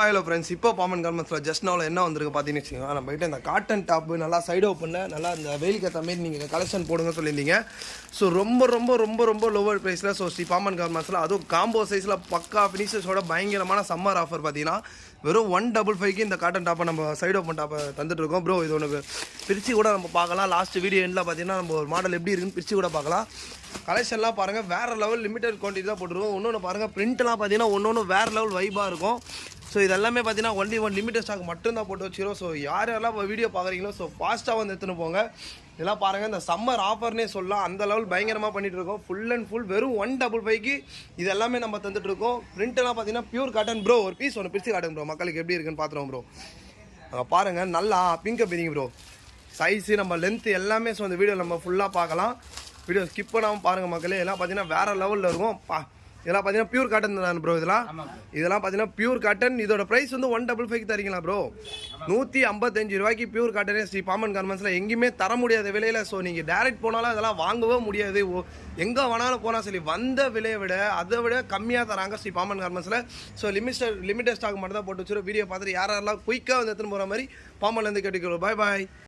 Hello friends, இப்போ Pamban கார்மெண்ட்ஸில் just நாவில் என்ன வந்திருக்கு பார்த்தீங்கன்னு வச்சுக்கோங்க. நம்ம கிட்ட இந்த காட்டன் டாப்பு நல்லா சைடு ஓப்பனில் நல்லா இந்த வெயிலுக்கு ஏற்ற மாதிரி நீங்கள் கலெக்ஷன் போடுங்க சொல்லியிருந்தீங்க. ஸோ ரொம்ப லோவர் ப்ரைஸில் ஸ்ரீ பாமன் கார்மெண்ட்ஸில் அதுவும் காம்போ சைஸில் பக்கா ஃபினிஷஸோட பயங்கரமான சம்மர் ஆஃபர் பார்த்தீங்கன்னா வெறும் 155 இந்த காட்டன் டாப்பை நம்ம சைடு ஓப்பன் டாப்பை தந்துட்டுருக்கோம். ப்ரோ இது உனக்கு பிரித்து கூட நம்ம பார்க்கலாம். லாஸ்ட் வீடியோ எண்டில் பார்த்தீங்கன்னா நம்ம ஒரு மாடல் எப்படி இருக்குன்னு பிரித்து கூட பார்க்கலாம். கலெக்ஷன்லாம் பாருங்கள் வேறு லெவல் லிமிடெட் குவான்டிட்டி தான் போட்டுருக்கோம். இன்னொன்று பாருங்கள் பிரிண்ட்லாம் பார்த்தீங்கன்னா ஒன்று வேறு லெவல் வைபாக இருக்கும். ஸோ இதெல்லாமே பார்த்தீங்கன்னா ஒன் லிமிட்டட் ஸ்டாக் மட்டும்தான் போட்டு வச்சுக்கிறோம். ஸோ யாரெல்லாம் இப்போ வீடியோ பார்க்குறீங்களோ ஸோ ஃபாஸ்ட்டாக வந்து எடுத்துன்னு போங்க. இதெல்லாம் பாருங்கள் இந்த சம்மர் ஆஃபர்னே சொல்லலாம், அந்த லெவல் பயங்கரமாக பண்ணிகிட்டு இருக்கோம். ஃபுல் அண்ட் ஃபுல் வெறும் 155க்கு இது எல்லாமே நம்ம தந்துட்டுருக்கோம். பிரிண்ட்லாம் பார்த்தீங்கன்னா பியூர் காட்டன். ப்ரோ ஒரு பீஸ் ஒன்று பிரித்து காட்டுங்க ப்ரோ, மக்களுக்கு எப்படி இருக்குன்னு பார்த்துருவோம் ப்ரோ. பாருங்கள் நல்லா பிங்க் பிரிங்க ப்ரோ, சைஸு நம்ம லென்த்து எல்லாமே. ஸோ அந்த வீடியோ நம்ம ஃபுல்லாக பார்க்கலாம். வீடியோ ஸ்கிப் பண்ணாமல் பாருங்கள் மக்களே. எல்லாம் பார்த்தீங்கன்னா வேறு லெவலில் இருக்கும். இதெல்லாம் பார்த்தீங்கன்னா பியூர் காட்டன் தான் ப்ரோ. இதெல்லாம் பார்த்தீங்கன்னா பியூர் காட்டன். இதோட ப்ரைஸ் வந்து 155 தரீங்களா ப்ரோ? 155 ரூபாய்க்கு பியூர் காட்டனே ஸ்ரீ பாமன் கார்மெண்ட்ஸில் எங்கேயுமே தர முடியாத விலையில். ஸோ நீங்கள் டேரெக்ட் போனாலும் அதெல்லாம் வாங்கவே முடியாது. எங்கே வேணாலும் போனால் சரி வந்த விலையை விட அதை விட கம்மியாக தராங்க Sri Pamban கார்மெண்ட்ஸில். So limited stock மட்டும் தான் போட்டு வச்சுருவோம். வீடியோ பார்த்துட்டு யாரெல்லாம் குயிக்காக வந்து எடுத்துன்னு போகிற மாதிரி பாமன்லேருந்து கேட்டுக்கிறோம். பாய்.